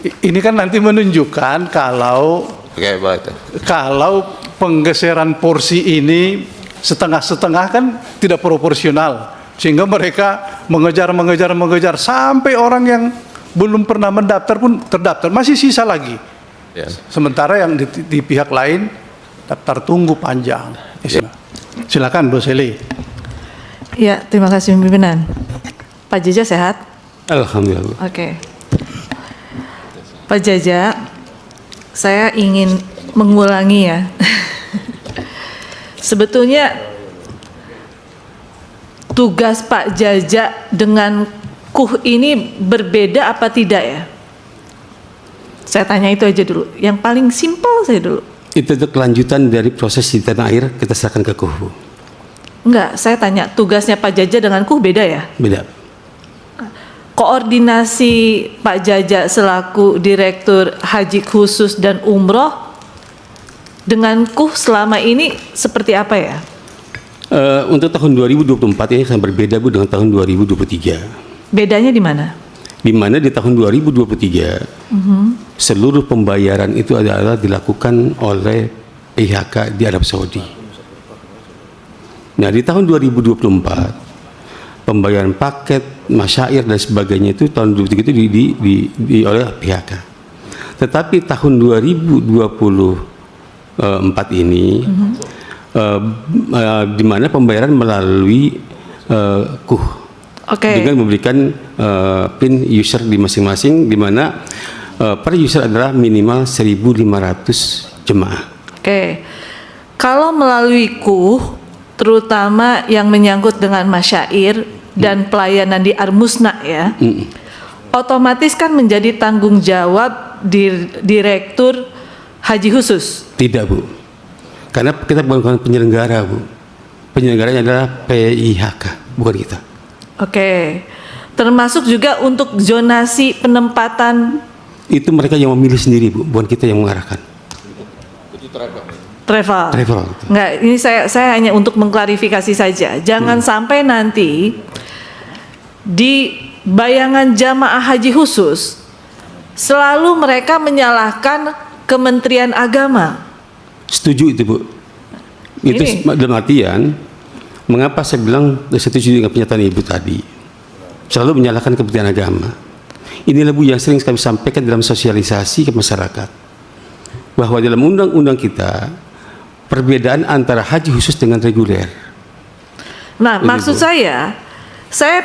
ini kan nanti menunjukkan kalau penggeseran porsi ini setengah-setengah kan tidak proporsional, sehingga mereka mengejar sampai orang yang belum pernah mendaftar pun terdaftar, masih sisa lagi. Sementara yang di pihak lain daftar tunggu panjang. Silakan Bu Seli. Ya, terima kasih pimpinan. Pak Jaja sehat? Alhamdulillah. Oke. Pak Jaja, saya ingin mengulangi ya. Sebetulnya tugas Pak Jaja dengan KUH ini berbeda apa tidak ya? Saya tanya itu aja dulu. Yang paling simpel saya dulu. Itu kelanjutan dari proses di tanah air, kita serahkan ke KUH. Enggak, saya tanya tugasnya Pak Jaja dengan KUH beda ya? Beda. Koordinasi Pak Jaja selaku Direktur Haji Khusus dan Umroh dengan KUH selama ini seperti apa ya? Untuk tahun 2024 ini sangat berbeda Bu dengan tahun 2023. Bedanya di mana? Di mana di tahun 2023 seluruh pembayaran itu adalah dilakukan oleh PIHK di Arab Saudi. Nah di tahun 2024 pembayaran paket, masyair dan sebagainya itu tahun 2023 itu di oleh PIHK. Tetapi tahun 2024 ini di mana pembayaran melalui KUH. Dengan memberikan PIN user di masing-masing, di mana per user adalah minimal 1.500 jemaah. Kalau melalui KUH, terutama yang menyangkut dengan masyair dan pelayanan di Armusna ya, otomatis kan menjadi tanggung jawab Direktur Haji Khusus. Tidak Bu, karena kita bukan penyelenggara Bu. Penyelenggaranya adalah PIHK, bukan kita. Termasuk juga untuk zonasi penempatan. Itu mereka yang memilih sendiri Bu, bukan kita yang mengarahkan. Travel. Enggak, ini saya hanya untuk mengklarifikasi saja. Jangan sampai nanti di bayangan jamaah haji khusus selalu mereka menyalahkan Kementerian Agama. Setuju itu Bu. Itu dalam artian, mengapa saya bilang setuju dengan pernyataan Ibu tadi, selalu menyalahkan Kementerian Agama. Inilah Bu yang sering kami sampaikan dalam sosialisasi ke masyarakat, bahwa dalam undang-undang kita perbedaan antara haji khusus dengan reguler. Nah, maksud saya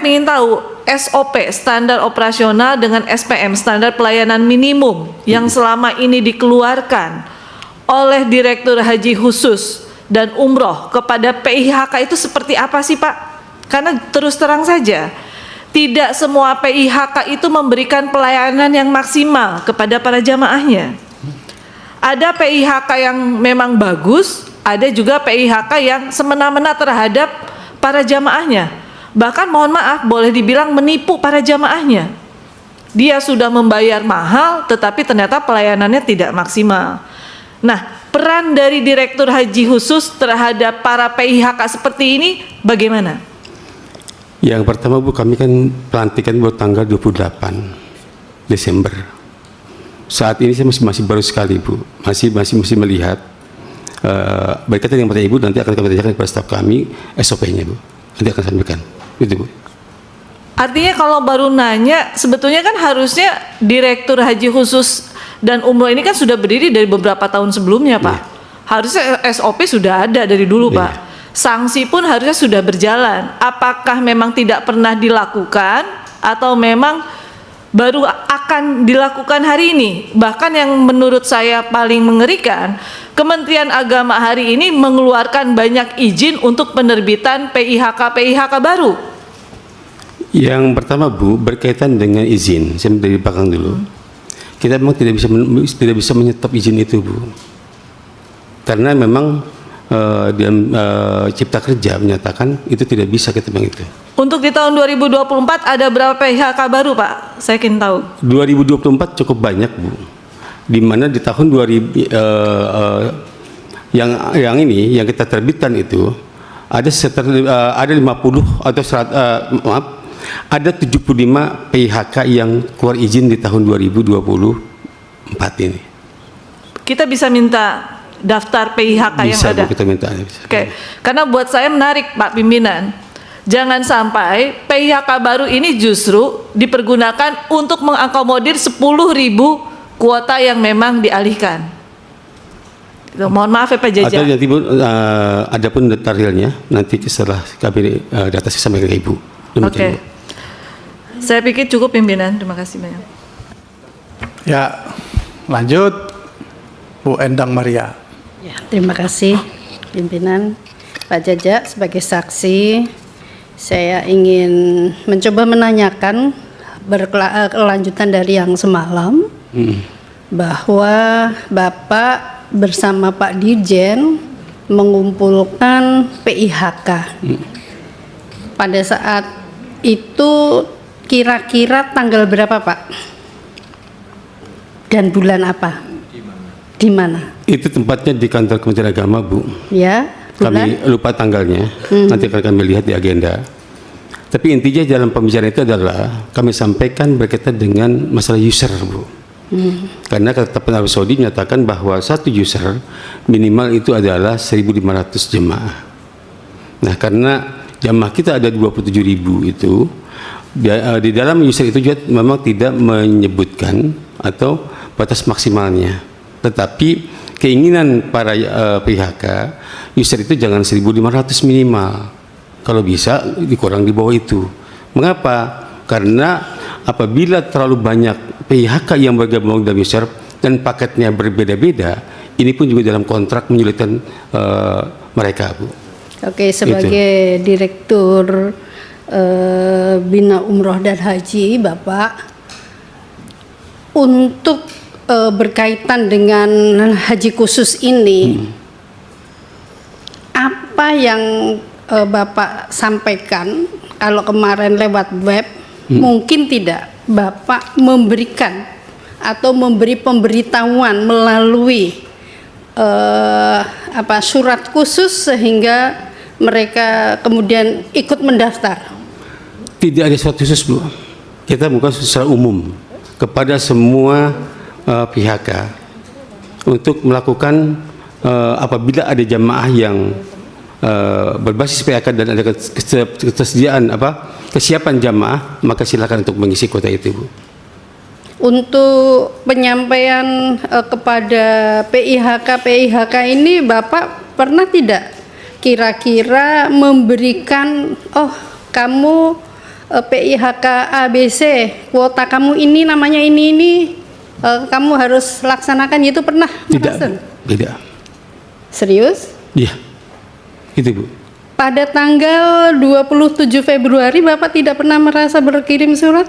ingin tahu SOP standar operasional dengan SPM standar pelayanan minimum yang selama ini dikeluarkan oleh Direktur Haji Khusus dan Umroh kepada PIHK itu seperti apa sih Pak? Karena terus terang saja tidak semua PIHK itu memberikan pelayanan yang maksimal kepada para jamaahnya. Ada PIHK yang memang bagus, ada juga PIHK yang semena-mena terhadap para jamaahnya. Bahkan mohon maaf boleh dibilang menipu para jamaahnya. Dia sudah membayar mahal tetapi ternyata pelayanannya tidak maksimal. Nah, peran dari Direktur Haji Khusus terhadap para PIHK seperti ini bagaimana? Yang pertama Bu, kami kan pelantikan buat tanggal 28 Desember. Saat ini saya masih baru sekali Bu, masih melihat. Berkaitan dengan Ibu nanti akan kami tanyakan kepada staf kami SOP-nya Bu, nanti akan sampaikan. Itu Bu. Artinya kalau baru nanya, sebetulnya kan harusnya Direktur Haji Khusus dan Umroh ini kan sudah berdiri dari beberapa tahun sebelumnya Pak. Harusnya SOP sudah ada dari dulu Pak. Sanksi pun harusnya sudah berjalan. Apakah memang tidak pernah dilakukan atau memang baru akan dilakukan hari ini? Bahkan yang menurut saya paling mengerikan, Kementerian Agama hari ini mengeluarkan banyak izin untuk penerbitan PIHK baru. Yang pertama Bu, berkaitan dengan izin, saya dari belakang dulu. Kita memang tidak bisa menyetop izin itu Bu, karena memang dalam Cipta Kerja menyatakan itu tidak bisa kita bilang itu. Untuk di tahun 2024 ada berapa PIHK baru Pak? Saya ingin tahu. 2024 cukup banyak Bu, di mana di tahun 2000 yang ini yang kita terbitkan itu ada 50 atau Ada 75 PIHK yang keluar izin di tahun 2024 ini. Kita bisa minta daftar PIHK yang Bisa, ada. Bu, kita minta. Oke, karena buat saya menarik Pak Pimpinan. Jangan sampai PIHK baru ini justru dipergunakan untuk mengakomodir 10.000 kuota yang memang dialihkan. Mohon maaf ya Pak Jaja. Atau nanti Bu, ada pun data realnya nanti setelah kami data saya sampaikan ke Ibu. Oke. Saya pikir cukup pimpinan. Terima kasih banyak. Ya, lanjut Bu Endang Maria. Ya, terima kasih pimpinan. Pak Jaja sebagai saksi, saya ingin mencoba menanyakan kelanjutan dari yang semalam bahwa Bapak bersama Pak Dirjen mengumpulkan PIHK. Pada saat itu kira-kira tanggal berapa Pak? Dan bulan apa? Di mana? Itu tempatnya di kantor Kementerian Agama, Bu. Ya, bulan? Kami lupa tanggalnya, nanti akan kami lihat di agenda. Tapi intinya dalam pembicaraan itu adalah kami sampaikan berkaitan dengan masalah user, Bu. Karena ketetapan Arab Saudi menyatakan bahwa satu user minimal itu adalah 1.500 jemaah. Nah, karena jemaah kita ada 27.000 itu, di dalam user itu juga memang tidak menyebutkan atau batas maksimalnya. Tetapi keinginan para PIHK user itu jangan 1.500 minimal, kalau bisa dikurang di bawah itu. Mengapa? Karena apabila terlalu banyak PIHK yang bergabung dalam user dan paketnya berbeda-beda, ini pun juga dalam kontrak menyulitkan mereka, Bu. Oke, sebagai Direktur Bina Umroh dan Haji, Bapak, untuk berkaitan dengan haji khusus ini, apa yang Bapak sampaikan kalau kemarin lewat web, mungkin tidak Bapak memberikan atau memberi pemberitahuan melalui surat khusus sehingga mereka kemudian ikut mendaftar? Tidak ada surat khusus, Bu. Kita bukan secara umum kepada semua PIHK untuk melakukan apabila ada jamaah yang berbasis PIHK dan ada ketersediaan kesiapan jamaah, maka silakan untuk mengisi kuota itu, Bu. Untuk penyampaian kepada PIHK ini, Bapak pernah tidak kira-kira memberikan, kamu PIHK ABC, kuota kamu ini namanya ini, kamu harus laksanakan, itu pernah? Tidak. Serius? Iya, itu, Bu. Pada tanggal 27 Februari Bapak tidak pernah merasa berkirim surat?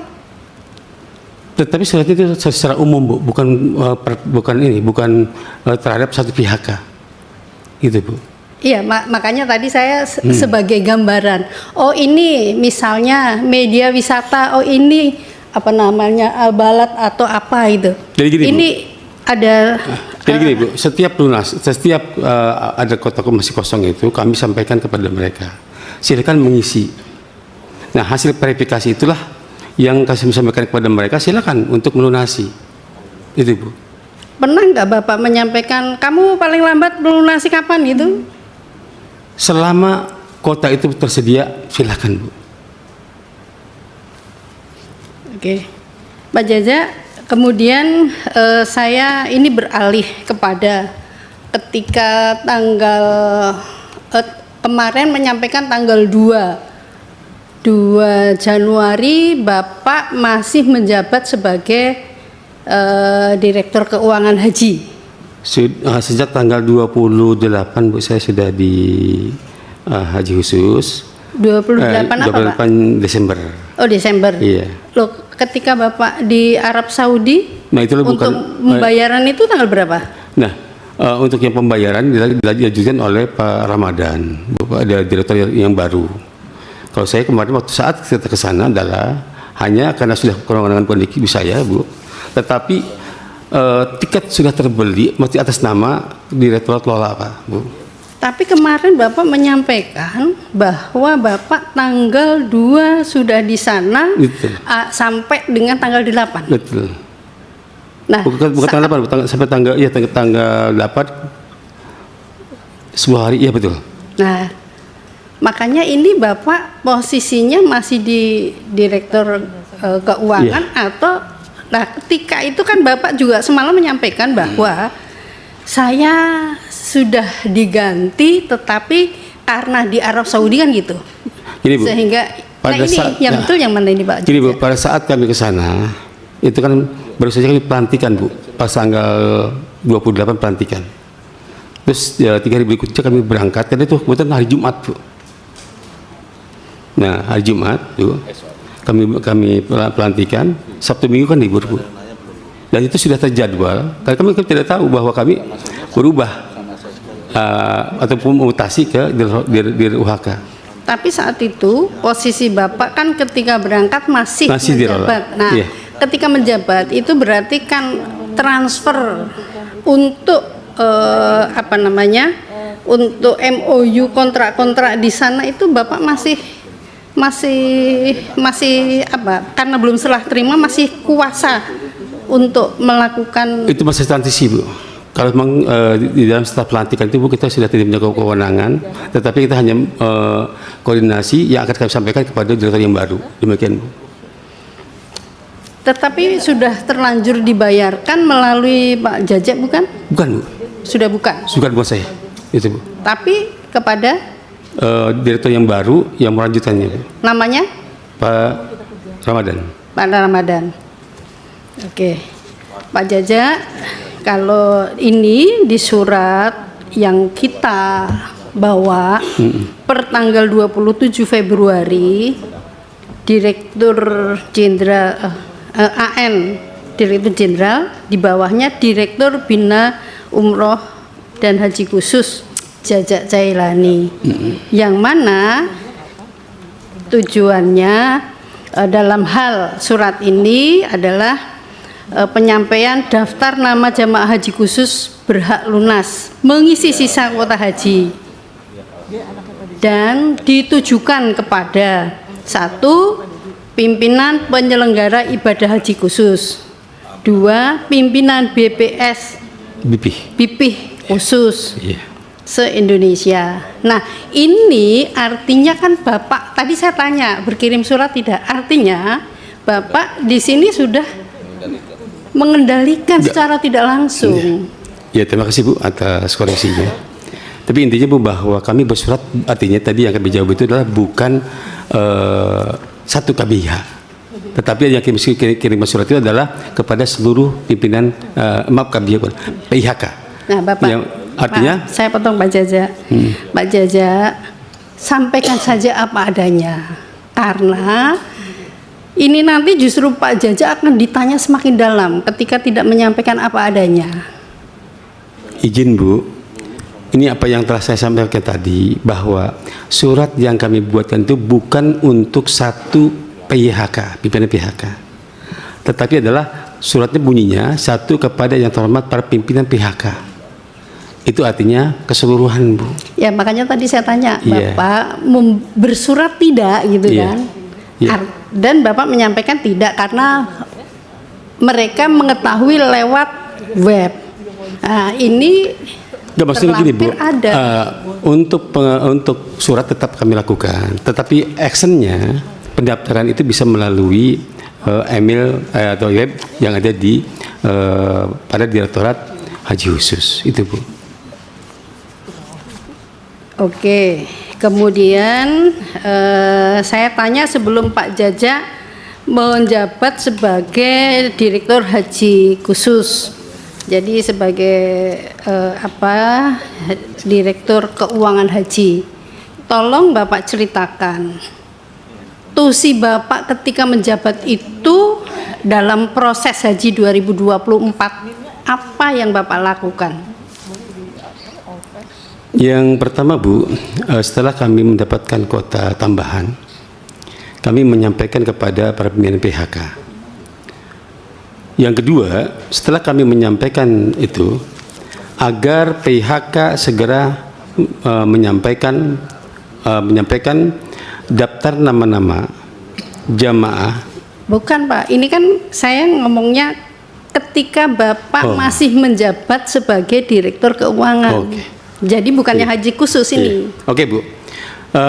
Tetapi surat itu secara umum, Bu, bukan terhadap satu PIHK, gitu, Bu. Iya, makanya tadi saya sebagai gambaran. Oh, ini misalnya media wisata. Oh, ini apa namanya, Al-Balad atau apa itu. Jadi gini, ini Bu. ada. Jadi gini, Bu, setiap ada kotak masih kosong itu kami sampaikan kepada mereka. Silakan mengisi. Nah, hasil verifikasi itulah yang kami sampaikan kepada mereka, silakan untuk melunasi. Itu, Bu. Pernah nggak Bapak menyampaikan kamu paling lambat melunasi kapan itu? Selama kota itu tersedia, silakan, Bu. Oke, Pak Jaja, kemudian saya ini beralih kepada ketika tanggal kemarin menyampaikan tanggal 2 Januari Bapak masih menjabat sebagai Direktur Keuangan Haji. Sejak tanggal 28, Bu, saya sudah di haji khusus. 28 apa, Pak? 28 Desember. Oh, Desember. Iya. Loh, ketika Bapak di Arab Saudi, Nah, itu untuk pembayaran itu tanggal berapa? Nah, untuk yang pembayaran dilanjutkan oleh Pak Ramadan, Bapak ada direktur yang baru. Kalau saya kemarin waktu saat kita ke sana adalah hanya karena sudah kewenangan kondisi saya, Bu. Tetapi tiket sudah terbeli masih atas nama Direktorat Lola, Pak, Bu. Tapi kemarin Bapak menyampaikan bahwa Bapak tanggal 2 sudah di sana Betul. Sampai dengan tanggal 8. Betul. Nah, Bukan tanggal 8, sampai tanggal 8 sebuah hari, iya betul. Nah, makanya ini Bapak posisinya masih di Direktur Keuangan atau nah ketika itu kan Bapak juga semalam menyampaikan bahwa saya sudah diganti tetapi karena di Arab Saudi kan gitu. Gini, Bu, Sehingga pada nah ini saat- yang nah, betul yang mana ini Pak? Gini Bu, pada saat kami ke sana itu kan baru saja kami pelantikan Bu, pas tanggal 28 pelantikan. Terus 3 hari berikutnya kami berangkat, dan itu kebetulan hari Jumat Bu. Nah hari Jumat Bu, kami pelantikan, Sabtu Minggu kan libur Bu. Dan itu sudah terjadwal, karena kami tidak tahu bahwa kami berubah ataupun mutasi ke Dir UHK. Tapi saat itu posisi Bapak kan ketika berangkat masih Masih menjabat. Dirola. Nah, Iya. ketika menjabat itu berarti kan transfer untuk apa namanya? Untuk MOU kontrak-kontrak di sana itu Bapak masih apa? Karena belum serah terima masih kuasa untuk melakukan Itu masih transisi Bu. Kalau memang di dalam setelah pelantikan itu Bu, kita sudah tidak punya kewenangan, tetapi kita hanya koordinasi yang akan kami sampaikan kepada direktur yang baru. Demikian Bu. tetapi sudah terlanjur dibayarkan melalui Pak Jajak bukan? Bukan Bu, Sudah bukan. bukan buat saya. Itu Bu. Tapi kepada Direktur yang baru yang melanjutkannya Bu. namanya Pak Ramadan. Pak Ramadan. Oke. Pak Jaja, kalau ini di surat yang kita bawa per tanggal 27 Februari Direktur Jenderal AN Direktur Jenderal, di bawahnya Direktur Bina Umroh dan Haji Khusus Jajak Jailani, yang mana tujuannya dalam hal surat ini adalah penyampaian daftar nama jamaah haji khusus berhak lunas mengisi sisa kuota haji dan ditujukan kepada 1. Pimpinan penyelenggara ibadah haji khusus, 2. Pimpinan BPS BPIH khusus Iya. se-Indonesia. Nah, ini artinya kan Bapak tadi saya tanya berkirim surat tidak? Artinya Bapak di sini sudah mengendalikan secara tidak langsung. Ya, terima kasih Bu atas koreksinya. Tapi intinya Bu, bahwa kami bersurat, artinya tadi yang kami jawab itu adalah bukan satu KBH, tetapi yang kami kirim surat itu adalah kepada seluruh pimpinan PIHK. Nah, Bapak, yang artinya Pak, saya potong Pak Jaja. Pak Jaja, sampaikan saja apa adanya. Karena ini nanti justru Pak Jaja akan ditanya semakin dalam ketika tidak menyampaikan apa adanya. izin Bu, ini apa yang telah saya sampaikan tadi, bahwa surat yang kami buatkan itu bukan untuk satu PIHK, pimpinan PIHK, tetapi adalah suratnya bunyinya satu kepada yang terhormat para pimpinan PIHK. Itu artinya keseluruhan Bu. Ya makanya tadi saya tanya, Iya. Bapak bersurat tidak gitu Iya. kan? Iya. Dan Bapak menyampaikan tidak karena mereka mengetahui lewat web. Nah, ini Nggak, maksudnya gini Bu, terlampir ada. untuk surat tetap kami lakukan, tetapi actionnya pendaftaran itu bisa melalui email atau web yang ada di pada Direktorat Haji Khusus itu Bu. Oke, kemudian saya tanya sebelum Pak Jaja menjabat sebagai Direktur Haji Khusus, jadi sebagai Direktur Keuangan Haji, tolong Bapak ceritakan tusi Bapak ketika menjabat itu dalam proses Haji 2024, apa yang Bapak lakukan? Yang pertama Bu, setelah kami mendapatkan kuota tambahan, kami menyampaikan kepada para pimpinan PHK. Yang kedua, setelah kami menyampaikan itu, agar PHK segera menyampaikan daftar nama-nama jamaah. Bukan Pak, ini kan saya ngomongnya ketika Bapak masih menjabat sebagai Direktur Keuangan. Oke. Jadi bukannya haji khusus ini. Oke Bu,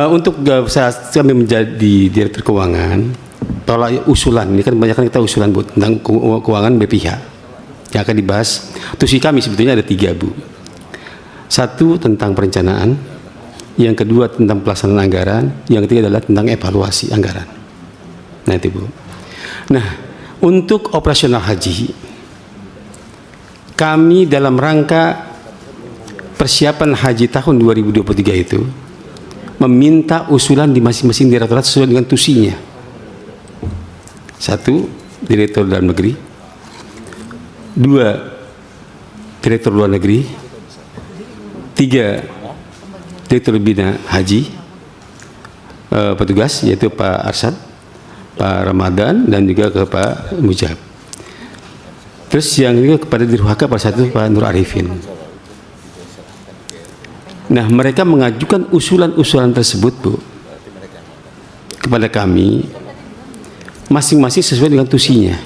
untuk saat kami menjadi Direktur Keuangan, tolak usulan, ini kan banyak kita usulan Bu tentang keuangan BPH yang akan dibahas. Tusi kami sebetulnya ada 3 Bu. 1 tentang perencanaan, yang kedua tentang pelaksanaan anggaran, yang ketiga adalah tentang evaluasi anggaran. Nah itu Bu. Nah untuk operasional haji, kami dalam rangka persiapan haji tahun 2023 itu meminta usulan di masing-masing direktorat sesuai dengan tusinya. 1 Direktur Dalam Negeri, 2 Direktur Luar Negeri, 3 Direktur Bina Haji, petugas yaitu Pak Arsyad, Pak Ramadan, dan juga ke Pak Mujab. Terus yang ketiga kepada Dirhaka pada saat itu Pak Nur Arifin. Nah mereka mengajukan usulan-usulan tersebut Bu kepada kami masing-masing sesuai dengan tusinya.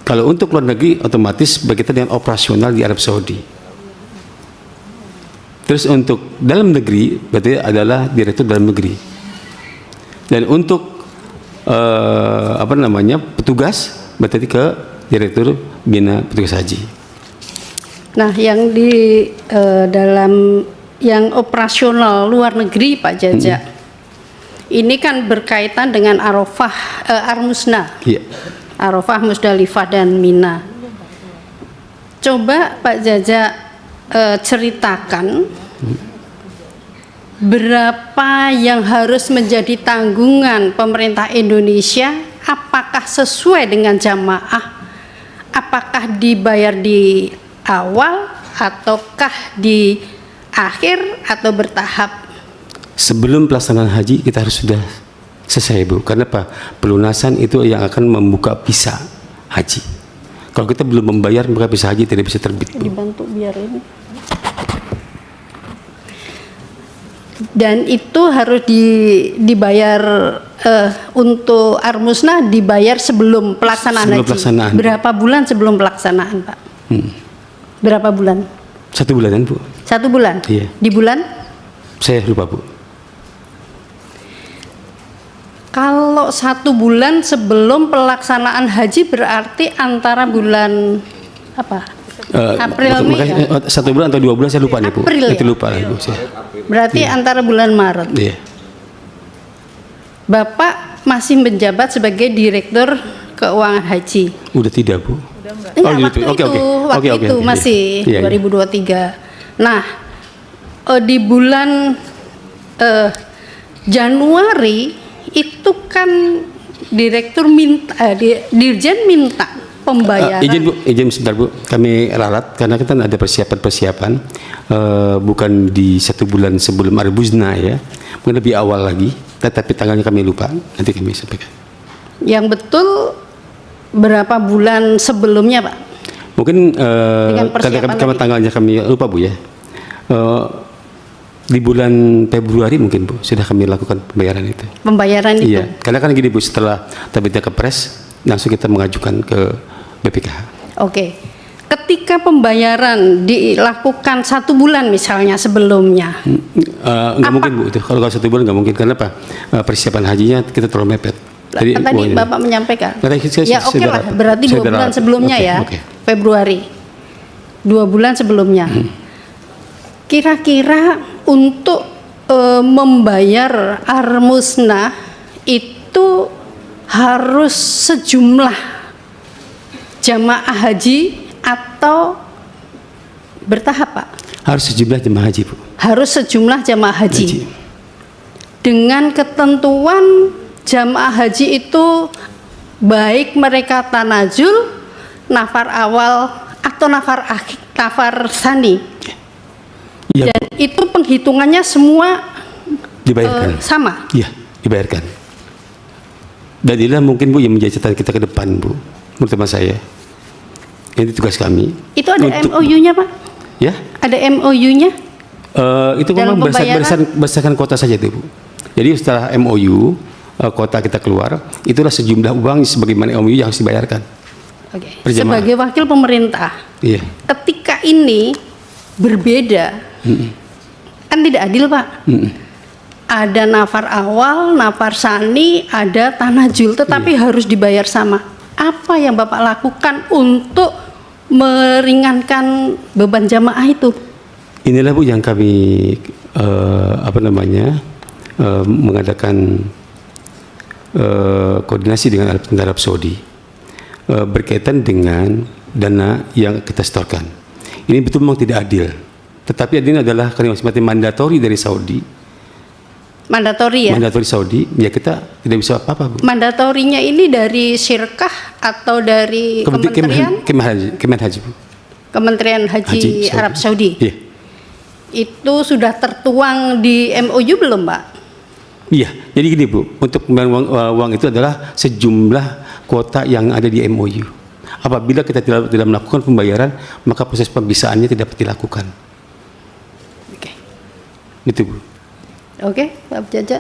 Kalau untuk luar negeri otomatis berkaitan dengan operasional di Arab Saudi. Terus untuk dalam negeri berarti adalah Direktur Dalam Negeri. Dan untuk petugas berarti ke Direktur Bina Petugas Haji. Nah, yang di dalam yang operasional luar negeri Pak Jaja, ini kan berkaitan dengan Arafah, Armusna, Arafah, Musdalifah, dan Mina. Coba Pak Jaja ceritakan berapa yang harus menjadi tanggungan pemerintah Indonesia, apakah sesuai dengan jamaah, apakah dibayar di awal ataukah di akhir atau bertahap? Sebelum pelaksanaan haji kita harus sudah selesai Bu. Karena apa? Pelunasan itu yang akan membuka visa haji. Kalau kita belum membayar maka visa haji tidak bisa terbit Bu. Dibantu biar ini. Dan itu harus dibayar untuk Armusna dibayar sebelum pelaksanaan Sebelum haji. pelaksanaan. Berapa bulan sebelum pelaksanaan Pak? Berapa bulan? 1 bulanan Bu. 1 bulan? Iya. Di bulan? Saya lupa Bu. Kalau 1 bulan sebelum pelaksanaan haji berarti antara bulan apa? April, Mei ya? 1 bulan atau 2 bulan saya lupa nih Bu. April, Itu ya? lupa lah Bu saya. Berarti antara bulan Maret. Iya. Bapak masih menjabat sebagai Direktur Keuangan Haji. Udah tidak Bu. Enggak, gitu. waktu itu masih Iya, iya. 2023. Nah, di bulan Januari itu kan direktur minta, dirjen minta pembayaran. Izin sebentar Bu, kami ralat karena kita ada persiapan bukan di 1 bulan sebelum Arbuzna ya, mungkin lebih awal lagi, tetapi tanggalnya kami lupa, nanti kami sampaikan. Yang betul berapa bulan sebelumnya Pak? Mungkin persiapan karena tanggalnya kami lupa Bu ya. Di bulan Februari mungkin Bu sudah kami lakukan pembayaran itu. Pembayaran itu. Iya, karena kan gini Bu, setelah terbitnya Kepres langsung kita mengajukan ke BPKH. Oke. Ketika pembayaran dilakukan 1 bulan misalnya sebelumnya, Nggak mungkin Bu itu. Kalau 1 bulan nggak mungkin karena apa? Persiapan hajinya kita terlalu mepet. tadi Bapak menyampaikan. Ya Oke lah, berarti 2 bulan sebelumnya ya, Februari. 2 bulan sebelumnya. Kira-kira untuk membayar Armusna itu harus sejumlah jamaah haji atau bertahap Pak? Harus sejumlah jemaah haji Bu. Harus sejumlah jamaah haji. Dengan ketentuan jamaah haji itu baik mereka tanazul, nafar awal atau nafar akhir, nafar sani. Ya, Dan itu penghitungannya semua dibayarkan. sama. Iya, dibayarkan. Dan inilah mungkin Bu yang menjadi catatan kita ke depan Bu, menurut teman saya. Ini tugas kami. Itu ada MOU-nya Pak? Ya, Ada MOU-nya? Itu Dalam memang pembayaran? berdasarkan kota saja itu, Bu. Jadi setelah MOU kota kita keluar, itulah sejumlah uang sebagaimana MOU yang harus dibayarkan. Oke. Per jamaah. Sebagai wakil pemerintah, Iya. ketika ini berbeda, kan tidak adil, Pak. Ada nafar awal, nafar sani, ada tanajul, tetapi harus dibayar sama. Apa yang Bapak lakukan untuk meringankan beban jamaah itu? Inilah Bu yang kami mengadakan koordinasi dengan Arab Saudi berkaitan dengan dana yang kita setorkan. Ini betul memang tidak adil. Tetapi ini adalah karena semacam mandatori dari Saudi. Mandatori ya? Mandatori Saudi, ya kita tidak bisa apa-apa, Bu. Mandatorinya ini dari syirkah atau dari kementerian? Kemenhaji, Bu. Kementerian Haji Arab Saudi. Iya. Itu sudah tertuang di MOU belum, Pak? Iya, jadi gini Bu, untuk pembayaran uang itu adalah sejumlah kuota yang ada di MOU. Apabila kita tidak melakukan pembayaran, maka proses pembisaannya tidak dapat dilakukan. Oke. Gitu Bu. Oke, Pak Jaja.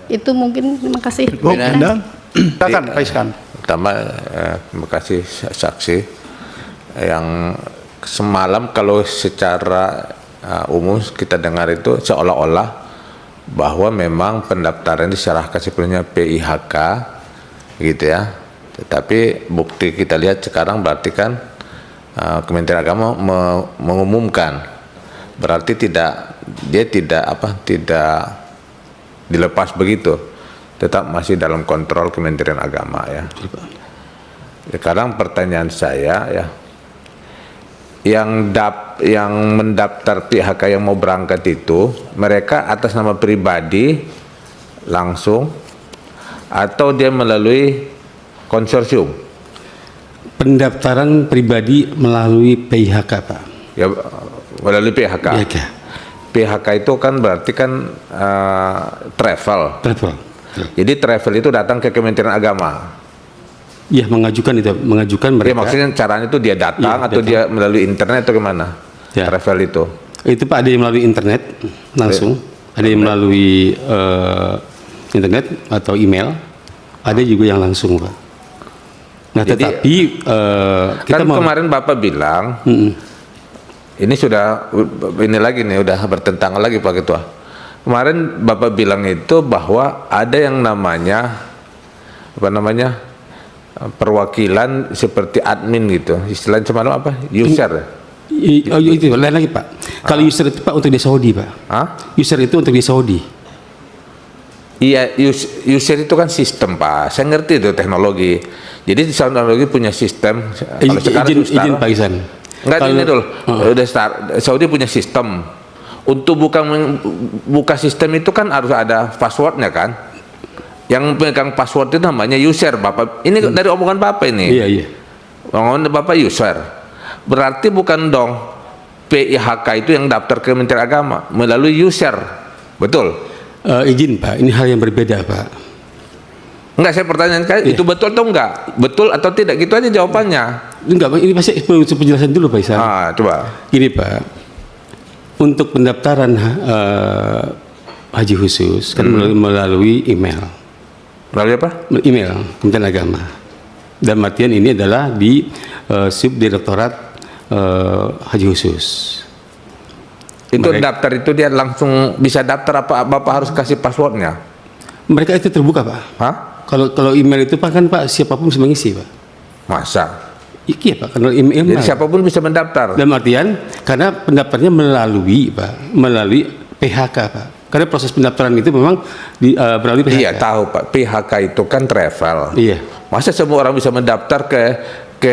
Itu mungkin, terima kasih. Oh, Anda? Silakan, Pak Iskan. Pertama, terima kasih saksi yang semalam kalau secara umum kita dengar itu seolah-olah bahwa memang pendaftaran diserahkan sepenuhnya PIHK gitu ya. Tetapi bukti kita lihat sekarang berarti kan Kementerian Agama mengumumkan, berarti tidak dilepas begitu, tetap masih dalam kontrol Kementerian Agama ya. Sekarang pertanyaan saya ya, yang mendaftar PIHK yang mau berangkat itu mereka atas nama pribadi langsung atau dia melalui konsorsium? Pendaftaran pribadi melalui PIHK, Pak. Ya, melalui PIHK. Iya. PIHK itu kan berarti kan travel. Travel. Jadi travel itu datang ke Kementerian Agama. Iya, mengajukan Ya, mereka. maksudnya caranya itu dia datang Iya, atau datang. dia melalui internet atau gimana? Ya. Travel itu. Itu Pak, ada yang melalui internet langsung, ada yang melalui internet atau email, ada juga yang langsung, Pak. Nah, Jadi, tetapi kita kan kemarin Bapak bilang ini sudah ini lagi nih, udah bertentangan lagi Pak Ketua. Kemarin Bapak bilang itu bahwa ada yang namanya perwakilan seperti admin gitu. Istilahnya semalam apa? User. itu lain lagi, Pak. Kalau user itu Pak untuk di Saudi, Pak. Hah? User itu untuk di Saudi. Iya, user itu kan sistem Pak. Saya ngerti itu teknologi. Jadi teknologi punya sistem. Kalau sekarang Izin Pak Ihsan. Enggak, ini dulu. Udah Saudi punya sistem. Untuk buka sistem itu kan harus ada passwordnya kan. Yang pegang password itu namanya user, Bapak. Ini dari omongan Bapak ini. Iya. Omongan Bapak user. Berarti bukan dong PIHK itu yang daftar ke Kementerian Agama melalui user. Betul? Izin Pak, ini hal yang berbeda, Pak. Enggak, saya pertanyaan itu betul atau enggak? Betul atau tidak? Gitu aja jawabannya. Enggak, ini pasti perlu penjelasan dulu Pak Ihsan. Coba. Gini Pak, untuk pendaftaran haji khusus kan melalui email. Melalui apa? Email Kementerian Agama. Dan artian ini adalah di Subdirektorat Haji Khusus. Itu daftar itu dia langsung bisa daftar apa Bapak harus kasih passwordnya? Mereka itu terbuka Pak. Hah? Kalau email itu Pak kan Pak siapapun bisa mengisi Pak. Masa? Iya Pak, karena email. Jadi siapapun bisa mendaftar. Dalam artian karena pendaftarnya melalui PHK Pak. Karena proses pendaftaran itu memang melalui PHK. Iya tahu Pak, PHK itu kan travel. Iya. Masa semua orang bisa mendaftar ke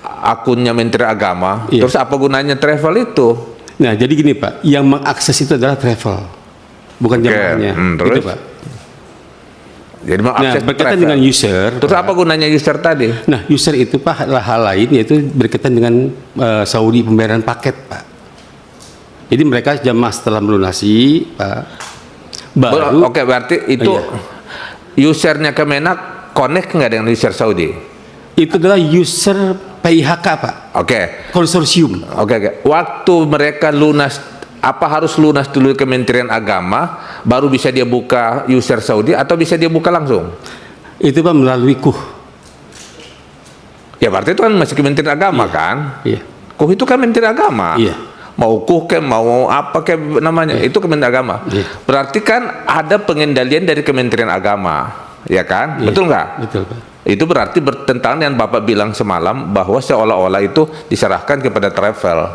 akunnya Menteri Agama? Iya. Terus apa gunanya travel itu? Nah, jadi gini Pak, yang mengakses itu adalah travel, bukan jamaahnya. Terus? Gitu, Pak. Jadi Nah, mengakses berkaitan travel. dengan user. Terus Pak, apa gunanya user tadi? Nah, user itu Pak adalah hal lain, yaitu berkaitan dengan Saudi pembayaran paket Pak. Jadi mereka jamaah setelah melunasi Pak, baru. Oke, berarti itu usernya Kemenak connect nggak dengan user Saudi? Itu adalah user PIHK Pak, Oke. konsorsium. Oke. Waktu mereka lunas Apa harus lunas dulu Kementerian Agama, baru bisa dia buka user Saudi, atau bisa dia buka langsung? Itu Pak melalui KUH. Ya berarti itu kan masih Kementerian Agama kan? Iya. KUH itu kan Kementerian Agama. Iya. Mau KUH ke, mau apa ke namanya, itu Kementerian Agama. Iya. Berarti kan ada pengendalian dari Kementerian Agama, ya kan? Iya. Betul nggak? Betul Pak. Itu berarti bertentangan dengan Bapak bilang semalam bahwa seolah-olah itu diserahkan kepada travel.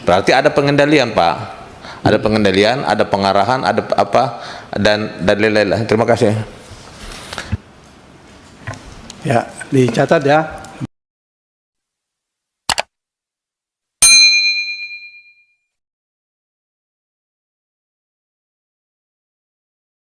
Berarti ada pengendalian Pak. Ada pengendalian, ada pengarahan, ada apa, dan lain-lain. Terima kasih. Ya, dicatat ya.